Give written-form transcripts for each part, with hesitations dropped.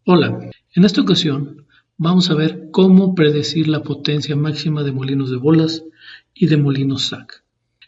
Hola, en esta ocasión vamos a ver cómo predecir la potencia máxima de molinos de bolas y de molinos SAC.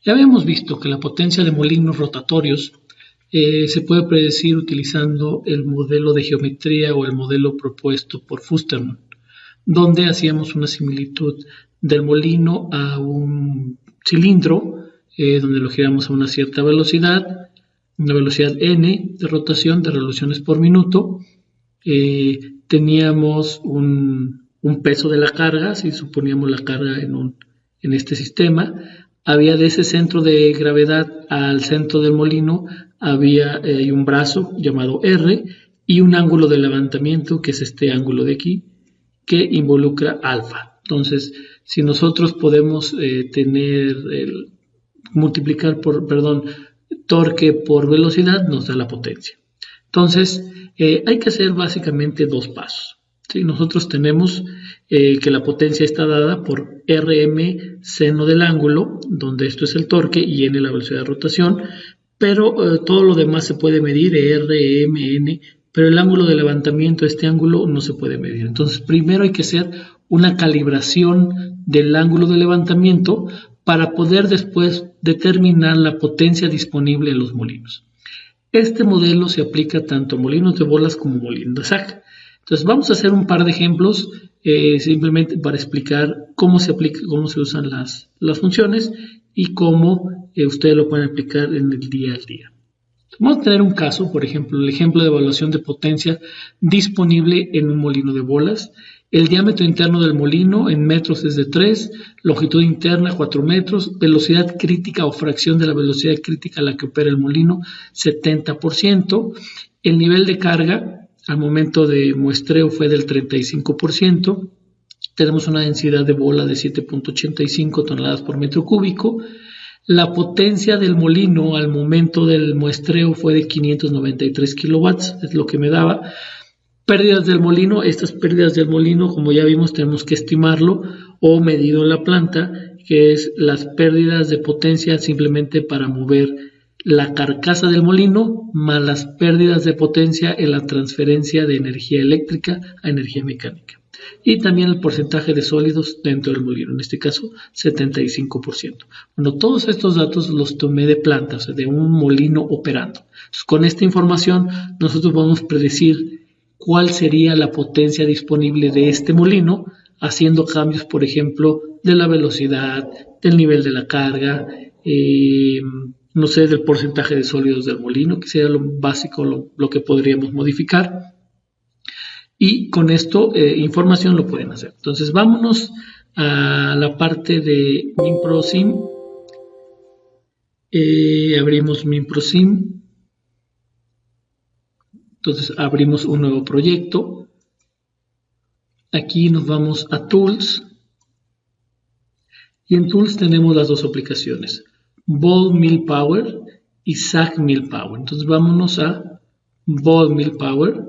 Ya habíamos visto que la potencia de molinos rotatorios se puede predecir utilizando el modelo de geometría o el modelo propuesto por Fusterman, donde hacíamos una similitud del molino a un cilindro, donde lo giramos a una cierta velocidad, una velocidad n de rotación de revoluciones por minuto. Teníamos un peso de la carga, si suponíamos la carga en este sistema, había de ese centro de gravedad al centro del molino, había un brazo llamado R y un ángulo de levantamiento, que es este ángulo de aquí, que involucra alfa. Entonces, si nosotros podemos multiplicar torque por velocidad, nos da la potencia. Entonces, hay que hacer básicamente dos pasos. ¿Sí? Nosotros tenemos que la potencia está dada por Rm seno del ángulo, donde esto es el torque y n la velocidad de rotación, pero todo lo demás se puede medir, R, M, N, pero el ángulo de levantamiento, este ángulo, no se puede medir. Entonces, primero hay que hacer una calibración del ángulo de levantamiento para poder después determinar la potencia disponible en los molinos. Este modelo se aplica tanto a molinos de bolas como molinos de SAC. Entonces vamos a hacer un par de ejemplos simplemente para explicar cómo se aplica, cómo se usan las funciones y cómo ustedes lo pueden aplicar en el día a día. Vamos a tener un caso, por ejemplo, el ejemplo de evaluación de potencia disponible en un molino de bolas. El diámetro interno del molino en metros es de 3, longitud interna 4 metros, velocidad crítica o fracción de la velocidad crítica a la que opera el molino 70%. El nivel de carga al momento de muestreo fue del 35%. Tenemos una densidad de bola de 7.85 toneladas por metro cúbico. La potencia del molino al momento del muestreo fue de 593 kilowatts, es lo que me daba. Pérdidas del molino, estas pérdidas del molino, como ya vimos, tenemos que estimarlo o medirlo en la planta, que es las pérdidas de potencia simplemente para mover la carcasa del molino, más las pérdidas de potencia en la transferencia de energía eléctrica a energía mecánica. Y también el porcentaje de sólidos dentro del molino, en este caso 75%. Bueno, todos estos datos los tomé de planta, o sea, de un molino operando. Entonces, con esta información nosotros podemos predecir cuál sería la potencia disponible de este molino, haciendo cambios, por ejemplo, de la velocidad, del nivel de la carga, no sé, del porcentaje de sólidos del molino, que sería lo básico, lo que podríamos modificar. Y con esto, información lo pueden hacer. Entonces, vámonos a la parte de MinProSim. Abrimos MinProSim. Entonces, abrimos un nuevo proyecto. Aquí nos vamos a Tools. Y en Tools tenemos las dos aplicaciones, Ball Mill Power y SAC Mill Power. Entonces, vámonos a Ball Mill Power.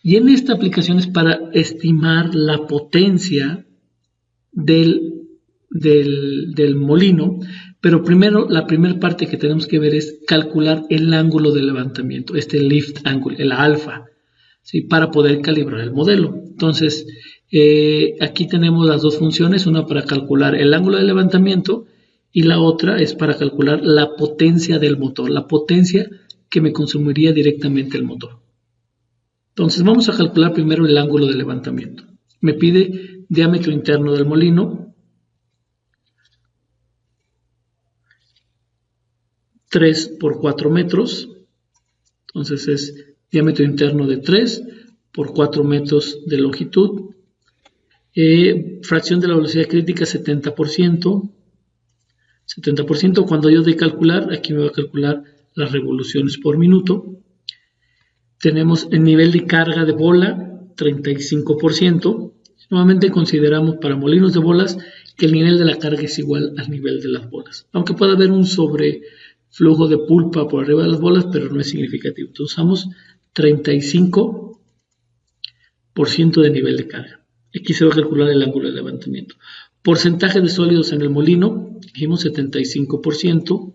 Y en esta aplicación es para estimar la potencia del molino, pero primero la primera parte que tenemos que ver es calcular el ángulo de levantamiento, este lift angle, el alfa, ¿sí? Para poder calibrar el modelo. Entonces, aquí tenemos las dos funciones, una para calcular el ángulo de levantamiento y la otra es para calcular la potencia del motor, la potencia que me consumiría directamente el motor. Entonces vamos a calcular primero el ángulo de levantamiento. Me pide diámetro interno del molino, 3 por 4 metros, entonces es diámetro interno de 3 por 4 metros de longitud, fracción de la velocidad crítica 70%, cuando yo de calcular, aquí me va a calcular las revoluciones por minuto. Tenemos el nivel de carga de bola, 35%. Nuevamente consideramos para molinos de bolas que el nivel de la carga es igual al nivel de las bolas. Aunque pueda haber un sobreflujo de pulpa por arriba de las bolas, pero no es significativo. Entonces usamos 35% de nivel de carga. Aquí se va a calcular el ángulo de levantamiento. Porcentaje de sólidos en el molino, dijimos 75%.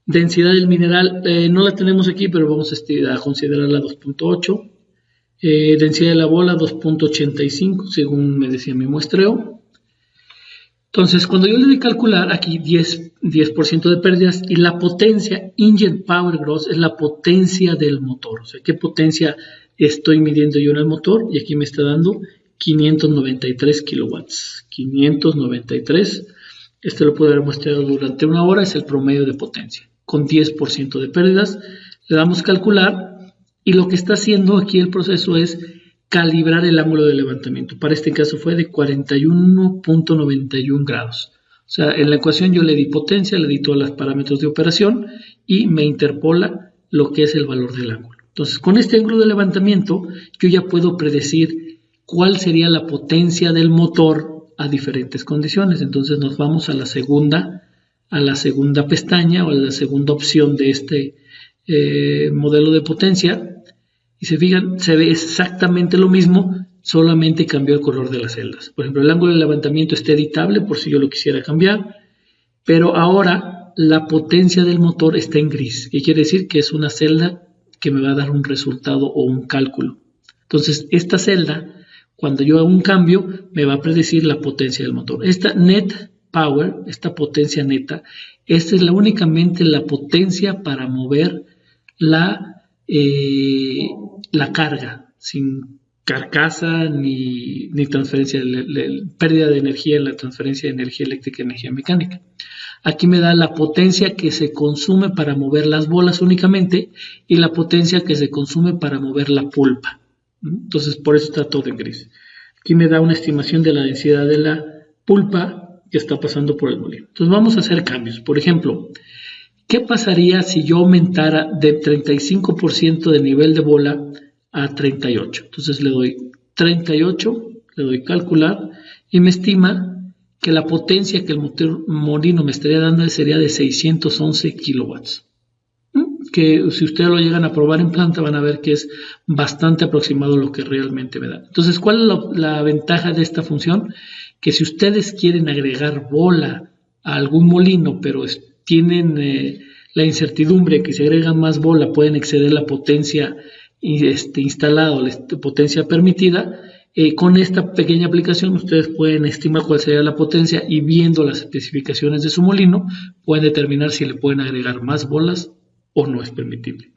Densidad del mineral, no la tenemos aquí, pero vamos a considerarla 2.8. Densidad de la bola 2.85, según me decía mi muestreo. Entonces, cuando yo le doy calcular, aquí 10% de pérdidas, y la potencia, Engine Power Gross, es la potencia del motor. O sea, ¿qué potencia estoy midiendo yo en el motor? Y aquí me está dando 593 kilowatts. 593, este lo puedo haber mostrado durante una hora, es el promedio de potencia. Con 10% de pérdidas, le damos calcular, y lo que está haciendo aquí el proceso es calibrar el ángulo de levantamiento. Para este caso fue de 41.91 grados. O sea, en la ecuación yo le di potencia, le di todos los parámetros de operación y me interpola lo que es el valor del ángulo. Entonces, con este ángulo de levantamiento, yo ya puedo predecir cuál sería la potencia del motor a diferentes condiciones. Entonces, nos vamos a la segunda pestaña o a la segunda opción de este modelo de potencia. Y se fijan, se ve exactamente lo mismo, solamente cambió el color de las celdas. Por ejemplo, el ángulo de levantamiento está editable por si yo lo quisiera cambiar, pero ahora la potencia del motor está en gris, que quiere decir que es una celda que me va a dar un resultado o un cálculo. Entonces, esta celda, cuando yo hago un cambio, me va a predecir la potencia del motor. Esta net power, esta potencia neta, esta es únicamente la potencia para mover la carga, sin carcasa ni transferencia, pérdida de energía en la transferencia de energía eléctrica y energía mecánica. Aquí me da la potencia que se consume para mover las bolas únicamente y la potencia que se consume para mover la pulpa. Entonces, por eso está todo en gris. Aquí me da una estimación de la densidad de la pulpa que está pasando por el molino. Entonces, vamos a hacer cambios. Por ejemplo, ¿qué pasaría si yo aumentara de 35% de nivel de bola a 38? Entonces le doy 38, le doy calcular y me estima que la potencia que el molino me estaría dando sería de 611 kilowatts. Que si ustedes lo llegan a probar en planta van a ver que es bastante aproximado a lo que realmente me da. Entonces, ¿cuál es la ventaja de esta función? Que si ustedes quieren agregar bola a algún molino, pero tienen la incertidumbre que si agregan más bola pueden exceder la potencia instalada o la potencia permitida, con esta pequeña aplicación ustedes pueden estimar cuál sería la potencia y viendo las especificaciones de su molino pueden determinar si le pueden agregar más bolas o no es permitible.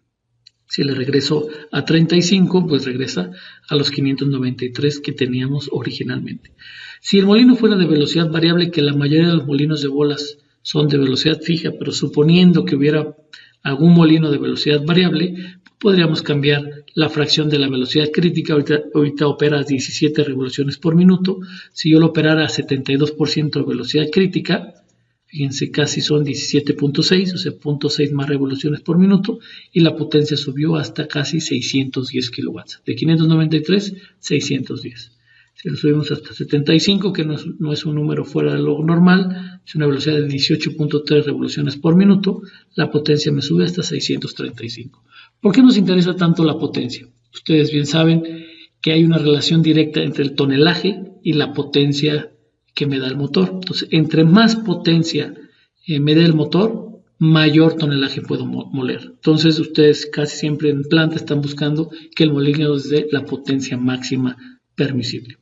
Si le regreso a 35, pues regresa a los 593 que teníamos originalmente. Si el molino fuera de velocidad variable, que la mayoría de los molinos de bolas son de velocidad fija, pero suponiendo que hubiera algún molino de velocidad variable, podríamos cambiar la fracción de la velocidad crítica. Ahorita opera a 17 revoluciones por minuto. Si yo lo operara a 72% de velocidad crítica, fíjense, casi son 17.6, o sea, 0.6 más revoluciones por minuto, y la potencia subió hasta casi 610 kilowatts. De 593, 610. Si lo subimos hasta 75, que no es un número fuera de lo normal, es una velocidad de 18.3 revoluciones por minuto, la potencia me sube hasta 635. ¿Por qué nos interesa tanto la potencia? Ustedes bien saben que hay una relación directa entre el tonelaje y la potencia que me da el motor. Entonces, entre más potencia me dé el motor, mayor tonelaje puedo moler. Entonces, ustedes casi siempre en planta están buscando que el molino les dé la potencia máxima permisible.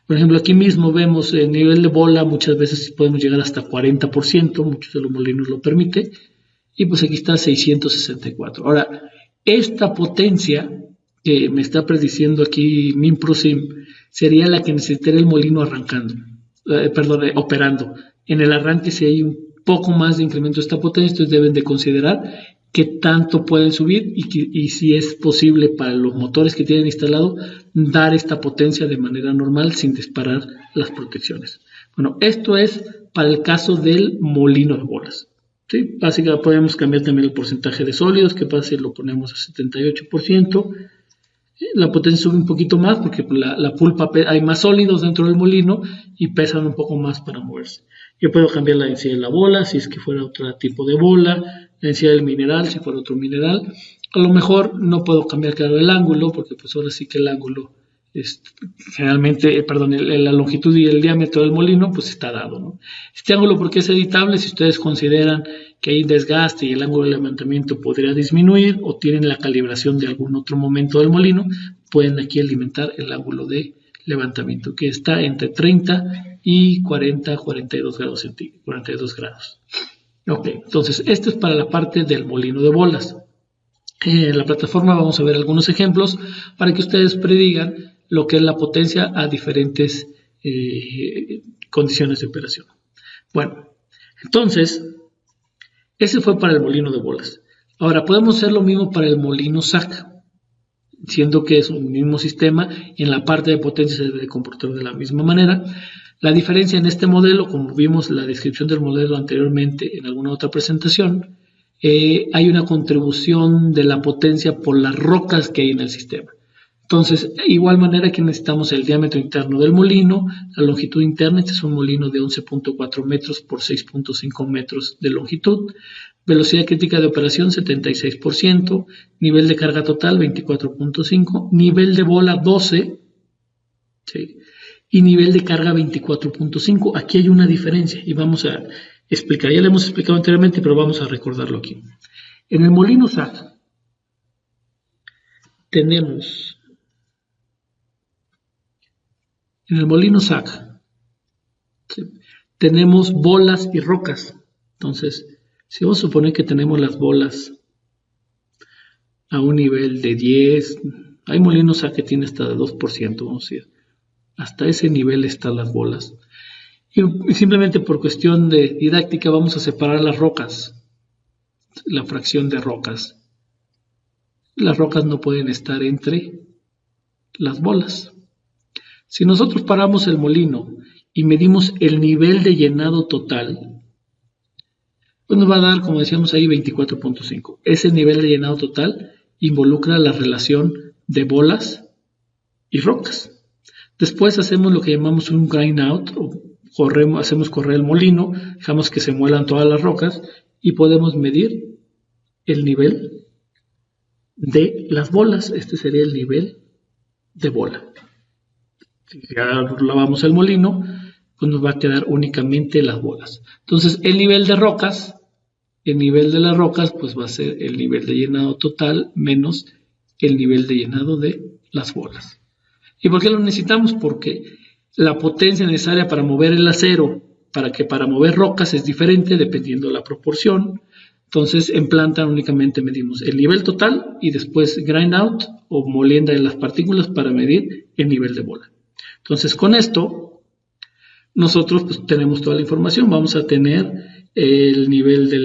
Por ejemplo, aquí mismo vemos el nivel de bola, muchas veces podemos llegar hasta 40%, muchos de los molinos lo permiten, y pues aquí está 664. Ahora, esta potencia que me está prediciendo aquí MinProSim sería la que necesitaría el molino operando. En el arranque, si hay un poco más de incremento de esta potencia, entonces deben de considerar qué tanto pueden subir y si es posible para los motores que tienen instalado dar esta potencia de manera normal sin disparar las protecciones. Bueno, esto es para el caso del molino de bolas. ¿Sí? Básicamente podemos cambiar también el porcentaje de sólidos, que pasa si lo ponemos a 78%. La potencia sube un poquito más porque la pulpa, hay más sólidos dentro del molino y pesan un poco más para moverse. Yo puedo cambiar la densidad de la bola si es que fuera otro tipo de bola, la densidad del mineral si fuera otro mineral. A lo mejor no puedo cambiar, claro, el ángulo porque pues ahora sí que el ángulo Generalmente, perdón, la longitud y el diámetro del molino pues está dado, ¿no? Este ángulo, porque es editable, si ustedes consideran que hay desgaste y el ángulo de levantamiento podría disminuir o tienen la calibración de algún otro momento del molino, pueden aquí alimentar el ángulo de levantamiento, que está entre 30 y 42 grados centígrados, 42 grados. Ok, entonces esto es para la parte del molino de bolas. En la plataforma vamos a ver algunos ejemplos para que ustedes predigan lo que es la potencia a diferentes condiciones de operación. Bueno, entonces, ese fue para el molino de bolas. Ahora, podemos hacer lo mismo para el molino SAC, siendo que es un mismo sistema y en la parte de potencia se debe comportar de la misma manera. La diferencia en este modelo, como vimos la descripción del modelo anteriormente en alguna otra presentación, hay una contribución de la potencia por las rocas que hay en el sistema. Entonces, de igual manera que necesitamos el diámetro interno del molino, la longitud interna, este es un molino de 11.4 metros por 6.5 metros de longitud, velocidad crítica de operación 76%, nivel de carga total 24.5, nivel de bola 12, ¿sí? Y nivel de carga 24.5. Aquí hay una diferencia y vamos a explicar, ya lo hemos explicado anteriormente, pero vamos a recordarlo aquí. En el molino SAC tenemos... En el molino SAC tenemos bolas y rocas. Entonces, si vamos a suponer que tenemos las bolas a un nivel de 10, hay molinos SAC que tiene hasta de 2%, vamos a decir. Hasta ese nivel están las bolas. Y simplemente por cuestión de didáctica vamos a separar las rocas, la fracción de rocas. Las rocas no pueden estar entre las bolas. Si nosotros paramos el molino y medimos el nivel de llenado total, pues nos va a dar, como decíamos ahí, 24.5. Ese nivel de llenado total involucra la relación de bolas y rocas. Después hacemos lo que llamamos un grind out, o hacemos correr el molino, dejamos que se muelan todas las rocas y podemos medir el nivel de las bolas. Este sería el nivel de bola. Si ya lavamos el molino, pues nos va a quedar únicamente las bolas. Entonces, el nivel de rocas, el nivel de las rocas, pues va a ser el nivel de llenado total menos el nivel de llenado de las bolas. ¿Y por qué lo necesitamos? Porque la potencia necesaria para mover el acero, para mover rocas es diferente dependiendo de la proporción. Entonces, en planta únicamente medimos el nivel total y después grind out o molienda de las partículas para medir el nivel de bola. Entonces, con esto, nosotros pues, tenemos toda la información. Vamos a tener el nivel de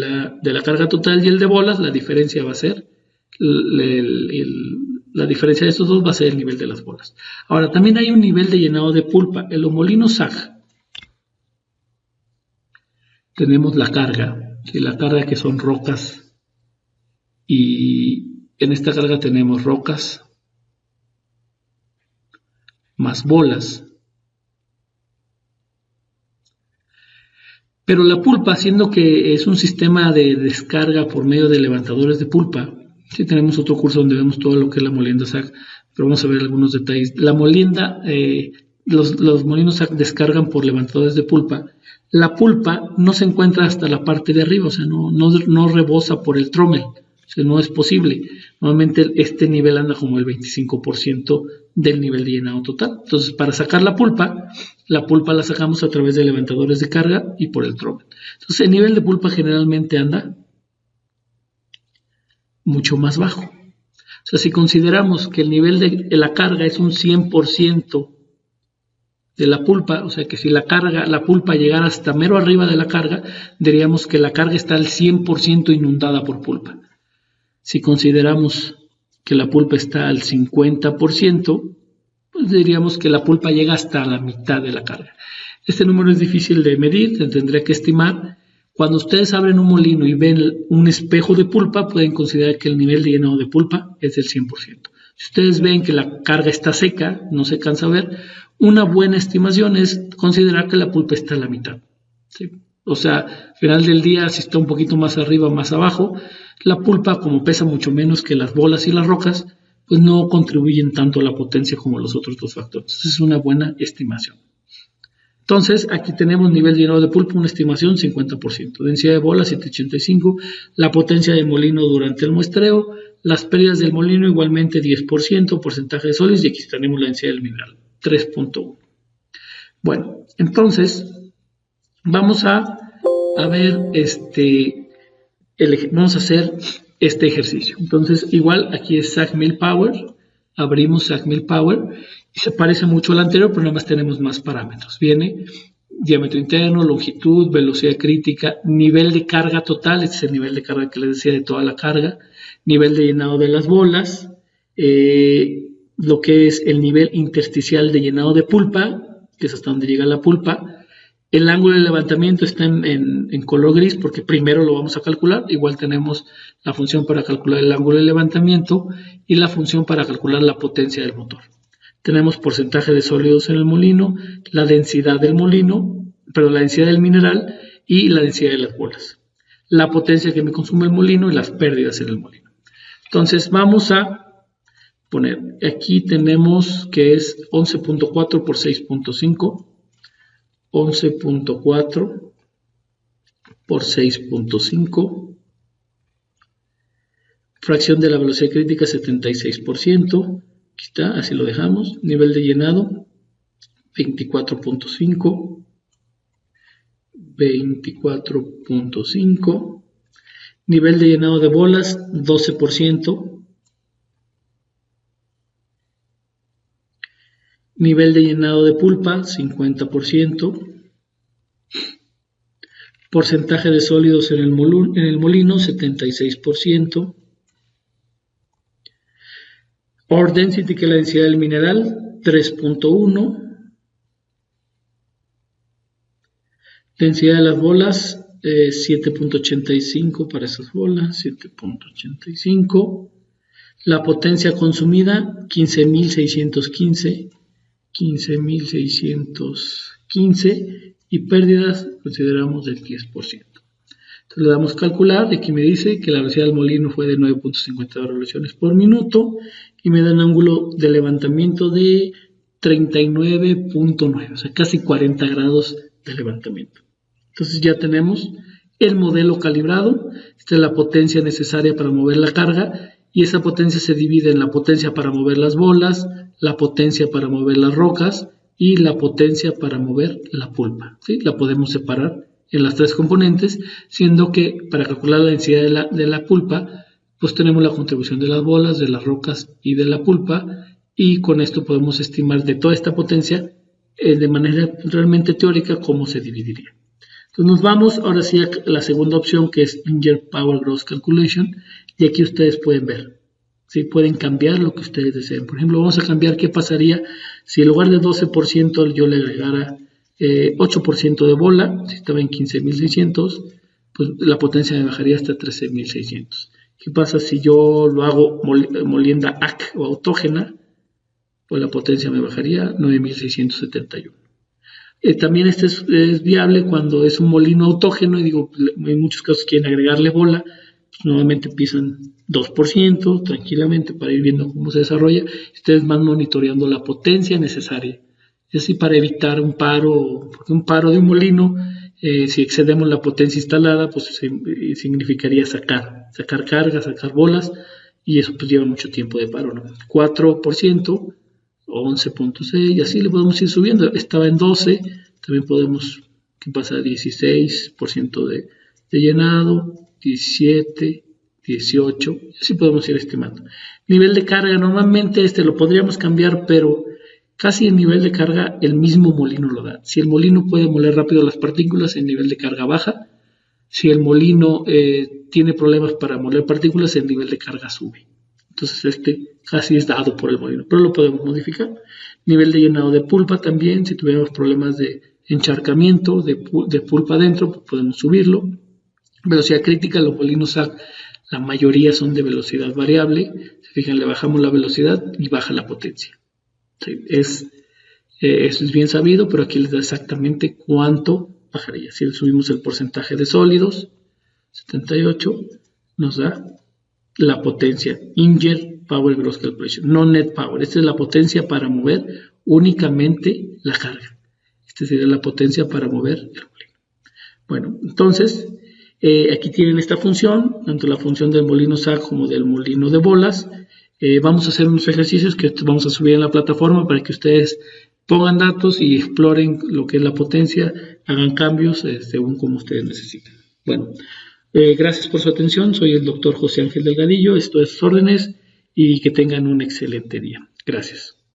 la carga total y el de bolas. La diferencia va a ser, la diferencia de estos dos va a ser el nivel de las bolas. Ahora, también hay un nivel de llenado de pulpa. En los molinos SAC tenemos la carga, ¿sí? La carga que son rocas. Y en esta carga tenemos rocas más bolas. Pero la pulpa, siendo que es un sistema de descarga por medio de levantadores de pulpa, sí tenemos otro curso donde vemos todo lo que es la molienda SAC, pero vamos a ver algunos detalles. La molienda, los molinos SAC descargan por levantadores de pulpa. La pulpa no se encuentra hasta la parte de arriba, o sea, no rebosa por el trommel. O sea, no es posible. Normalmente este nivel anda como el 25% del nivel de llenado total. Entonces, para sacar la pulpa la sacamos a través de levantadores de carga y por el trommel. Entonces, el nivel de pulpa generalmente anda mucho más bajo. O sea, si consideramos que el nivel de la carga es un 100% de la pulpa, o sea que si la pulpa llegara hasta mero arriba de la carga, diríamos que la carga está al 100% inundada por pulpa. Si consideramos que la pulpa está al 50%, pues diríamos que la pulpa llega hasta la mitad de la carga. Este número es difícil de medir, se tendría que estimar. Cuando ustedes abren un molino y ven un espejo de pulpa, pueden considerar que el nivel de llenado de pulpa es del 100%. Si ustedes ven que la carga está seca, no se cansa a ver, una buena estimación es considerar que la pulpa está a la mitad, ¿sí? O sea, al final del día, si está un poquito más arriba o más abajo, la pulpa, como pesa mucho menos que las bolas y las rocas, pues no contribuyen tanto a la potencia como los otros dos factores. Entonces es una buena estimación. Entonces, aquí tenemos nivel de llenado de pulpa, una estimación 50%, densidad de bola 785, la potencia del molino durante el muestreo, las pérdidas del molino igualmente 10%, porcentaje de sólidos, y aquí tenemos la densidad del mineral, 3.1. Bueno, entonces, vamos a ver vamos a hacer este ejercicio. Entonces, igual, aquí es SAG Millpower, abrimos SAG Millpower, y se parece mucho al anterior, pero nada más tenemos más parámetros. Viene diámetro interno, longitud, velocidad crítica, nivel de carga total, este es el nivel de carga que les decía de toda la carga, nivel de llenado de las bolas, lo que es el nivel intersticial de llenado de pulpa, que es hasta donde llega la pulpa. El ángulo de levantamiento está en color gris porque primero lo vamos a calcular. Igual tenemos la función para calcular el ángulo de levantamiento y la función para calcular la potencia del motor. Tenemos porcentaje de sólidos en el molino, la densidad del molino, la densidad del mineral y la densidad de las bolas. La potencia que me consume el molino y las pérdidas en el molino. Entonces vamos a poner, aquí tenemos que es 11.4 por 6.5. 11.4 por 6.5, fracción de la velocidad crítica 76%, aquí está, así lo dejamos, nivel de llenado 24.5, 24.5, nivel de llenado de bolas 12%, nivel de llenado de pulpa, 50%. Porcentaje de sólidos en el molino, 76%. Ore density, que es la densidad del mineral, 3.1. Densidad de las bolas, 7.85 para esas bolas, 7.85. La potencia consumida, 15.615. 15.615 y pérdidas consideramos del 10%. Entonces le damos calcular y aquí me dice que la velocidad del molino fue de 9.52 revoluciones por minuto y me da un ángulo de levantamiento de 39.9, o sea casi 40 grados de levantamiento. Entonces ya tenemos el modelo calibrado, esta es la potencia necesaria para mover la carga y esa potencia se divide en la potencia para mover las bolas, la potencia para mover las rocas y la potencia para mover la pulpa. ¿Sí? La podemos separar en las tres componentes, siendo que para calcular la densidad de la pulpa, pues tenemos la contribución de las bolas, de las rocas y de la pulpa, y con esto podemos estimar de toda esta potencia de manera realmente teórica cómo se dividiría. Entonces nos vamos ahora sí a la segunda opción, que es Linear Power Gross Calculation, y aquí ustedes pueden ver. ¿Sí? Pueden cambiar lo que ustedes deseen. Por ejemplo, vamos a cambiar qué pasaría si en lugar de 12% yo le agregara 8% de bola, si estaba en 15.600, pues la potencia me bajaría hasta 13.600. ¿Qué pasa si yo lo hago molienda AC o autógena? Pues la potencia me bajaría 9.671. También este es viable cuando es un molino autógeno y digo, en muchos casos quieren agregarle bola, pues normalmente empiezan 2% tranquilamente para ir viendo cómo se desarrolla. Ustedes van monitoreando la potencia necesaria. Es así para evitar un paro, porque un paro de un molino, si excedemos la potencia instalada, pues significaría sacar cargas, sacar bolas, y eso pues lleva mucho tiempo de paro, ¿no? 4%, 11.6, y así le podemos ir subiendo. Estaba en 12, también podemos, ¿qué pasa? 16% de llenado, 17, 18, así podemos ir estimando. Nivel de carga, normalmente lo podríamos cambiar, pero casi el nivel de carga el mismo molino lo da. Si el molino puede moler rápido las partículas, el nivel de carga baja. Si el molino tiene problemas para moler partículas, el nivel de carga sube. Entonces casi es dado por el molino, pero lo podemos modificar. Nivel de llenado de pulpa también, si tuviéramos problemas de encharcamiento de pulpa adentro, pues podemos subirlo. Velocidad crítica, los molinos SAG, la mayoría son de velocidad variable. Se fijan, le bajamos la velocidad y baja la potencia. Sí, eso es bien sabido, pero aquí les da exactamente cuánto bajaría. Si le subimos el porcentaje de sólidos, 78, nos da la potencia Inger power gross calculation, no net power. Esta es la potencia para mover únicamente la carga. Esta sería la potencia para mover el molino. Bueno, entonces, aquí tienen esta función, tanto la función del molino SAG como del molino de bolas. Vamos a hacer unos ejercicios que vamos a subir en la plataforma para que ustedes pongan datos y exploren lo que es la potencia, hagan cambios según como ustedes necesiten. Bueno, gracias por su atención. Soy el doctor José Ángel Delgadillo. Esto es órdenes y que tengan un excelente día. Gracias.